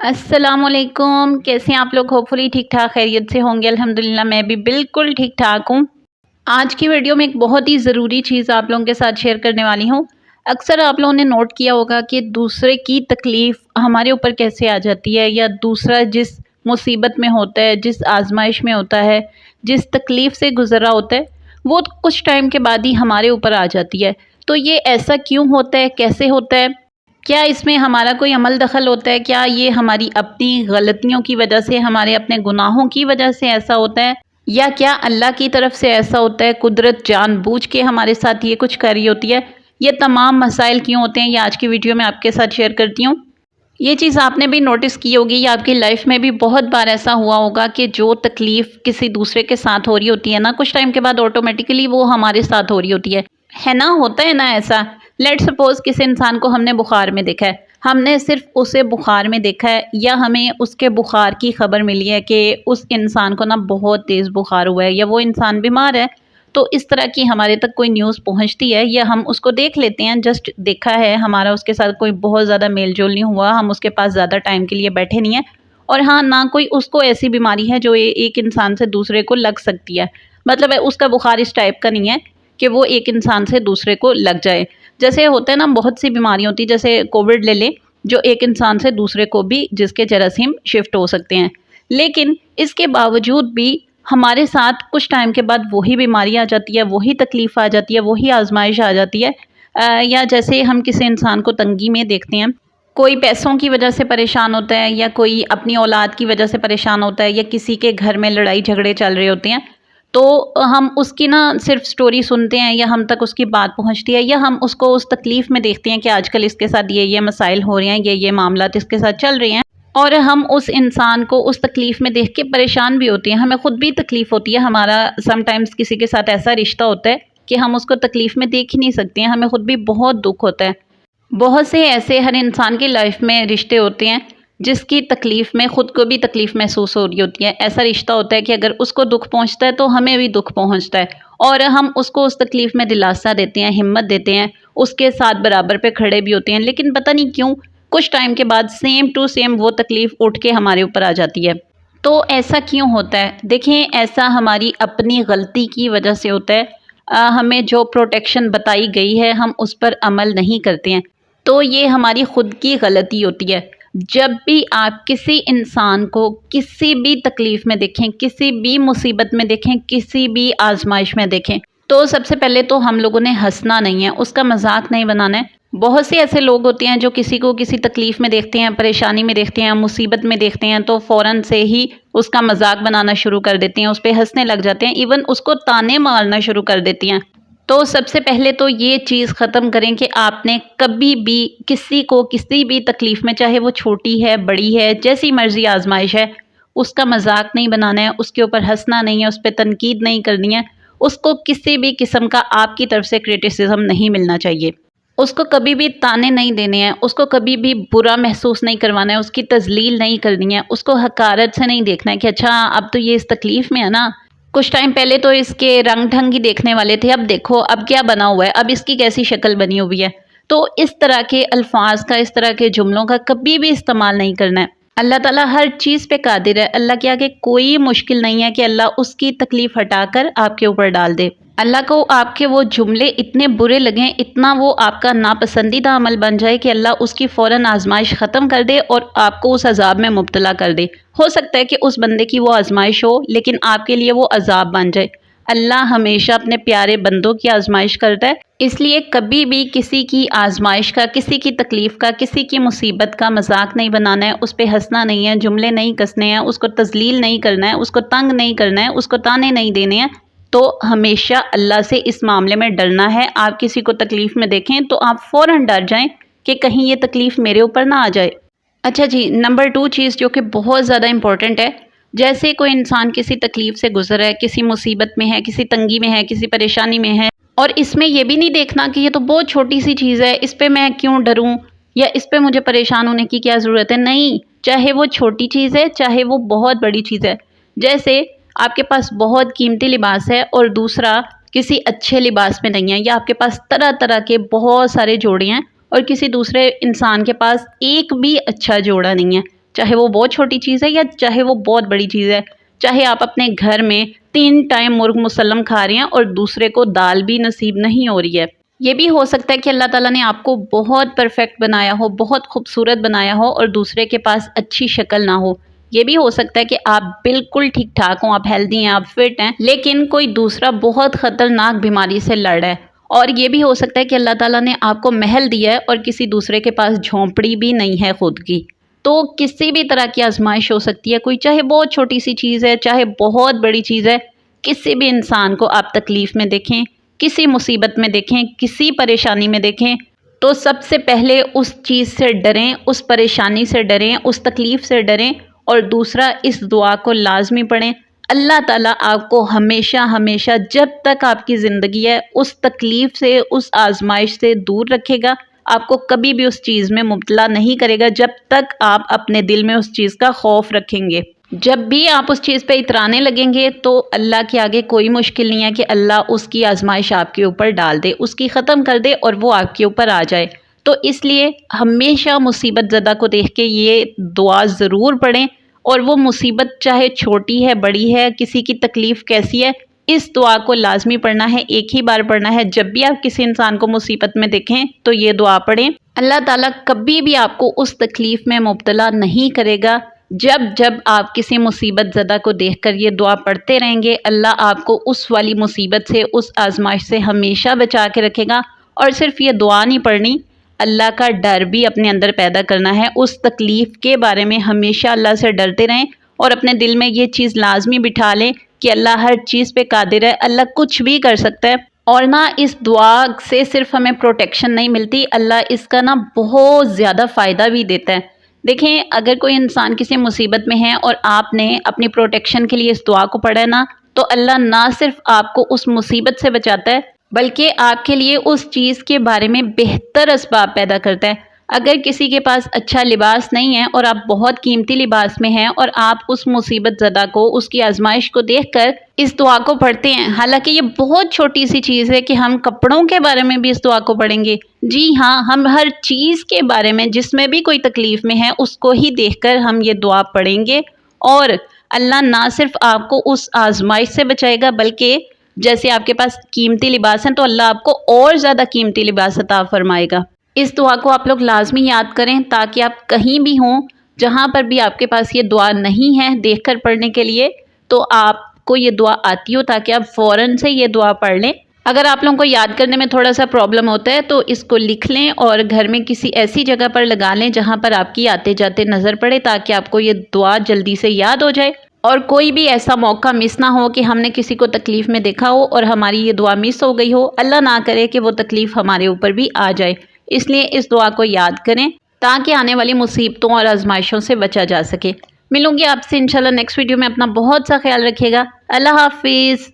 अस्सलाम वालेकुम। कैसे हैं आप लोग? होपफुली ठीक ठाक खैरियत से होंगे। अल्हम्दुलिल्लाह मैं भी बिल्कुल ठीक ठाक हूँ। आज की वीडियो में एक बहुत ही ज़रूरी चीज़ आप लोगों के साथ शेयर करने वाली हूँ। अक्सर आप लोगों ने नोट किया होगा कि दूसरे की तकलीफ़ हमारे ऊपर कैसे आ जाती है, या दूसरा जिस मुसीबत में होता है, जिस आजमाइश में होता है, जिस तकलीफ़ से गुज़र रहा होता है, वो कुछ टाइम के बाद ही हमारे ऊपर आ जाती है। तो ये ऐसा क्यों होता है, कैसे होता है? क्या इसमें हमारा कोई अमल दखल होता है? क्या ये हमारी अपनी गलतियों की वजह से, हमारे अपने गुनाहों की वजह से ऐसा होता है? या क्या अल्लाह की तरफ से ऐसा होता है, कुदरत जानबूझ के हमारे साथ ये कुछ कर रही होती है? ये तमाम मसाइल क्यों होते हैं, ये आज की वीडियो में आपके साथ शेयर करती हूँ। ये चीज़ आपने भी नोटिस की होगी, या आपकी लाइफ में भी बहुत बार ऐसा हुआ होगा कि जो तकलीफ़ किसी दूसरे के साथ हो रही होती है ना, कुछ टाइम के बाद ऑटोमेटिकली वो हमारे साथ हो रही होती है ना? होता है ना ऐसा? लेट्स सपोज किसी इंसान को हमने बुखार में देखा है, हमने सिर्फ उसे बुखार में देखा है, या हमें उसके बुखार की खबर मिली है कि उस इंसान को ना बहुत तेज़ बुखार हुआ है, या वो इंसान बीमार है। तो इस तरह की हमारे तक कोई न्यूज़ पहुंचती है, या हम उसको देख लेते हैं, जस्ट देखा है, हमारा उसके साथ कोई बहुत ज़्यादा मेल जोल नहीं हुआ, हम उसके पास ज़्यादा टाइम के लिए बैठे नहीं हैं, और हाँ, ना कोई उसको ऐसी बीमारी है जो एक इंसान से दूसरे को लग सकती है। मतलब है उसका बुखार इस टाइप का नहीं है कि वो एक इंसान से दूसरे को लग जाए। जैसे होता है ना, बहुत सी बीमारियाँ होती है, जैसे कोविड ले लें, जो एक इंसान से दूसरे को भी जिसके जरासीम शिफ्ट हो सकते हैं। लेकिन इसके बावजूद भी हमारे साथ कुछ टाइम के बाद वही बीमारी आ जाती है, वही तकलीफ़ आ जाती है, वही आज़माइश आ जाती है। या जैसे हम किसी इंसान को तंगी में देखते हैं, कोई पैसों की वजह से परेशान होता है, या कोई अपनी औलाद की वजह से परेशान होता है, या किसी के घर में लड़ाई झगड़े चल रहे होते हैं, तो हम उसकी ना सिर्फ स्टोरी सुनते हैं, या हम तक उसकी बात पहुंचती है, या हम उसको उस तकलीफ़ में देखते हैं कि आजकल इसके साथ ये मसाइल हो रहे हैं, ये मामलात इसके साथ चल रहे हैं, और हम उस इंसान को उस तकलीफ़ में देख के परेशान भी होते हैं। हमें खुद भी तकलीफ़ होती है। हमारा समटाइम्स किसी के साथ ऐसा रिश्ता होता है कि हम उसको तकलीफ़ में देख ही नहीं सकते हैं, हमें खुद भी बहुत दुख होता है। बहुत से ऐसे हर इंसान की लाइफ में रिश्ते होते हैं जिसकी तकलीफ़ में ख़ुद को भी तकलीफ़ महसूस हो रही होती है। ऐसा रिश्ता होता है कि अगर उसको दुख पहुंचता है तो हमें भी दुख पहुंचता है, और हम उसको उस तकलीफ़ में दिलासा देते हैं, हिम्मत देते हैं, उसके साथ बराबर पे खड़े भी होते हैं। लेकिन पता नहीं क्यों कुछ टाइम के बाद सेम टू सेम वो तकलीफ़ उठ के हमारे ऊपर आ जाती है। तो ऐसा क्यों होता है? देखें, ऐसा हमारी अपनी गलती की वजह से होता है। हमें जो प्रोटेक्शन बताई गई है हम उस पर अमल नहीं करते हैं, तो ये हमारी खुद की गलती होती है। जब भी आप किसी इंसान को किसी भी तकलीफ़ में देखें, किसी भी मुसीबत में देखें, किसी भी आजमाइश में देखें, तो सबसे पहले तो हम लोगों ने हंसना नहीं है, उसका मजाक नहीं बनाना है। बहुत से ऐसे लोग होते हैं जो किसी को किसी तकलीफ़ में देखते हैं, परेशानी में देखते हैं, मुसीबत में देखते हैं, तो फ़ौरन से ही उसका मजाक बनाना शुरू कर देते हैं, उस पे हंसने लग जाते हैं, इवन उसको ताने मारना शुरू कर देती हैं। तो सबसे पहले तो ये चीज़ ख़त्म करें कि आपने कभी भी किसी को किसी भी तकलीफ़ में, चाहे वो छोटी है, बड़ी है, जैसी मर्ज़ी आज़माइश है, उसका मजाक नहीं बनाना है, उसके ऊपर हंसना नहीं है, उस पे तनकीद नहीं करनी है, उसको किसी भी किस्म का आपकी तरफ से क्रिटिसिज्म नहीं मिलना चाहिए। उसको कभी भी ताने नहीं देने हैं, उसको कभी भी बुरा महसूस नहीं करवाना है, उसकी तज़लील नहीं करनी है, उसको हकारत से नहीं देखना है कि अच्छा अब तो ये इस तकलीफ़ में है ना, कुछ टाइम पहले तो इसके रंग ढंग ही देखने वाले थे, अब देखो अब क्या बना हुआ है, अब इसकी कैसी शक्ल बनी हुई है। तो इस तरह के अल्फाज का, इस तरह के जुमलों का कभी भी इस्तेमाल नहीं करना है। अल्लाह ताला हर चीज़ पे कादिर है। अल्लाह के आगे कोई मुश्किल नहीं है कि अल्लाह उसकी तकलीफ़ हटाकर आपके ऊपर डाल दे। अल्लाह को आपके वो जुमले इतने बुरे लगें, इतना वो आपका नापसंदीदा अमल बन जाए कि अल्लाह उसकी फ़ौरन आजमाइश ख़त्म कर दे और आपको उस अज़ाब में मुब्तला कर दे। हो सकता है कि उस बंदे की वो आजमाइश हो, लेकिन आपके लिए वो अज़ाब बन जाए। अल्लाह हमेशा अपने प्यारे बंदों की आजमाइश करता है, इसलिए कभी भी किसी की आजमाइश का, किसी की तकलीफ़ का, किसी की मुसीबत का मजाक नहीं बनाना है, उस पर हंसना नहीं है, जुमले नहीं कसने हैं, उसको तज़लील नहीं करना है, उसको तंग नहीं करना है, उसको ताने नहीं देने हैं। तो हमेशा अल्लाह से इस मामले में डरना है। आप किसी को तकलीफ़ में देखें तो आप फ़ौरन डर जाएं कि कहीं ये तकलीफ़ मेरे ऊपर ना आ जाए। अच्छा जी, नंबर 2 चीज़ जो कि बहुत ज़्यादा इम्पॉर्टेंट है, जैसे कोई इंसान किसी तकलीफ़ से गुज़र रहा है, किसी मुसीबत में है, किसी तंगी में है, किसी परेशानी में है, और इसमें ये भी नहीं देखना कि ये तो बहुत छोटी सी चीज़ है, इस पे मैं क्यों डरूं, या इस पे मुझे परेशान होने की क्या ज़रूरत है। नहीं, चाहे वो छोटी चीज़ है, चाहे वो बहुत बड़ी चीज़ है। जैसे आपके पास बहुत कीमती लिबास है और दूसरा किसी अच्छे लिबास में नहीं है, या आपके पास तरह तरह के बहुत सारे जोड़े हैं और किसी दूसरे इंसान के पास एक भी अच्छा जोड़ा नहीं है, چاہے وہ بہت چھوٹی چیز ہے یا چاہے وہ بہت بڑی چیز ہے، چاہے آپ اپنے گھر میں 3 ٹائم مرغ مسلم کھا رہے ہیں اور دوسرے کو دال بھی نصیب نہیں ہو رہی ہے۔ یہ بھی ہو سکتا ہے کہ اللہ تعالیٰ نے آپ کو بہت پرفیکٹ بنایا ہو، بہت خوبصورت بنایا ہو اور دوسرے کے پاس اچھی شکل نہ ہو۔ یہ بھی ہو سکتا ہے کہ آپ بالکل ٹھیک ٹھاک ہوں، آپ ہیلدی ہیں، آپ فٹ ہیں، لیکن کوئی دوسرا بہت خطرناک بیماری سے لڑ رہا ہے۔ اور یہ بھی ہو سکتا ہے کہ اللہ تعالیٰ نے آپ کو محل دیا ہے اور کسی دوسرے کے پاس جھونپڑی بھی نہیں ہے خود کی۔ تو کسی بھی طرح کی آزمائش ہو سکتی ہے، کوئی چاہے بہت چھوٹی سی چیز ہے، چاہے بہت بڑی چیز ہے، کسی بھی انسان کو آپ تکلیف میں دیکھیں، کسی مصیبت میں دیکھیں، کسی پریشانی میں دیکھیں، تو سب سے پہلے اس چیز سے ڈریں، اس پریشانی سے ڈریں، اس تکلیف سے ڈریں، اور دوسرا اس دعا کو لازمی پڑھیں۔ اللہ تعالیٰ آپ کو ہمیشہ ہمیشہ جب تک آپ کی زندگی ہے اس تکلیف سے، اس آزمائش سے دور رکھے گا، آپ کو کبھی بھی اس چیز میں مبتلا نہیں کرے گا جب تک آپ اپنے دل میں اس چیز کا خوف رکھیں گے۔ جب بھی آپ اس چیز پہ اترانے لگیں گے تو اللہ کے آگے کوئی مشکل نہیں ہے کہ اللہ اس کی آزمائش آپ کے اوپر ڈال دے، اس کی ختم کر دے اور وہ آپ کے اوپر آ جائے۔ تو اس لیے ہمیشہ مصیبت زدہ کو دیکھ کے یہ دعا ضرور پڑھیں، اور وہ مصیبت چاہے چھوٹی ہے، بڑی ہے، کسی کی تکلیف کیسی ہے، اس دعا کو لازمی پڑھنا ہے، ایک ہی بار پڑھنا ہے۔ جب بھی آپ کسی انسان کو مصیبت میں دیکھیں تو یہ دعا پڑھیں۔ اللہ تعالیٰ کبھی بھی آپ کو اس تکلیف میں مبتلا نہیں کرے گا۔ جب آپ کسی مصیبت زدہ کو دیکھ کر یہ دعا پڑھتے رہیں گے، اللہ آپ کو اس والی مصیبت سے، اس آزمائش سے ہمیشہ بچا کے رکھے گا۔ اور صرف یہ دعا نہیں پڑھنی، اللہ کا ڈر بھی اپنے اندر پیدا کرنا ہے۔ اس تکلیف کے بارے میں ہمیشہ اللہ سے ڈرتے رہیں اور اپنے دل میں یہ چیز لازمی بٹھا لیں کہ اللہ ہر چیز پہ قادر ہے، اللہ کچھ بھی کر سکتا ہے۔ اور نہ اس دعا سے صرف ہمیں پروٹیکشن نہیں ملتی، اللہ اس کا بہت زیادہ فائدہ بھی دیتا ہے۔ دیکھیں، اگر کوئی انسان کسی مصیبت میں ہے اور آپ نے اپنی پروٹیکشن کے لیے اس دعا کو پڑھا ہے نا، تو اللہ نہ صرف آپ کو اس مصیبت سے بچاتا ہے بلکہ آپ کے لیے اس چیز کے بارے میں بہتر اسباب پیدا کرتا ہے۔ اگر کسی کے پاس اچھا لباس نہیں ہے اور آپ بہت قیمتی لباس میں ہیں اور آپ اس مصیبت زدہ کو، اس کی آزمائش کو دیکھ کر اس دعا کو پڑھتے ہیں، حالانکہ یہ بہت چھوٹی سی چیز ہے کہ ہم کپڑوں کے بارے میں بھی اس دعا کو پڑھیں گے۔ جی ہاں، ہم ہر چیز کے بارے میں جس میں بھی کوئی تکلیف میں ہے اس کو ہی دیکھ کر ہم یہ دعا پڑھیں گے، اور اللہ نہ صرف آپ کو اس آزمائش سے بچائے گا بلکہ جیسے آپ کے پاس قیمتی لباس ہیں تو اللہ آپ کو اور زیادہ قیمتی لباس عطا فرمائے گا۔ اس دعا کو آپ لوگ لازمی یاد کریں تاکہ آپ کہیں بھی ہوں، جہاں پر بھی آپ کے پاس یہ دعا نہیں ہے دیکھ کر پڑھنے کے لیے، تو آپ کو یہ دعا آتی ہو تاکہ آپ فوراً سے یہ دعا پڑھ لیں۔ اگر آپ لوگوں کو یاد کرنے میں تھوڑا سا پرابلم ہوتا ہے تو اس کو لکھ لیں اور گھر میں کسی ایسی جگہ پر لگا لیں جہاں پر آپ کی آتے جاتے نظر پڑے، تاکہ آپ کو یہ دعا جلدی سے یاد ہو جائے اور کوئی بھی ایسا موقع مس نہ ہو کہ ہم نے کسی کو تکلیف میں دیکھا ہو اور ہماری یہ دعا مس ہو گئی ہو۔ اللہ نہ کرے کہ وہ تکلیف ہمارے اوپر بھی آ جائے، اس لیے اس دعا کو یاد کریں تاکہ آنے والی مصیبتوں اور آزمائشوں سے بچا جا سکے۔ ملوں گی آپ سے انشاءاللہ نیکسٹ ویڈیو میں، اپنا بہت سا خیال رکھیے گا۔ اللہ حافظ۔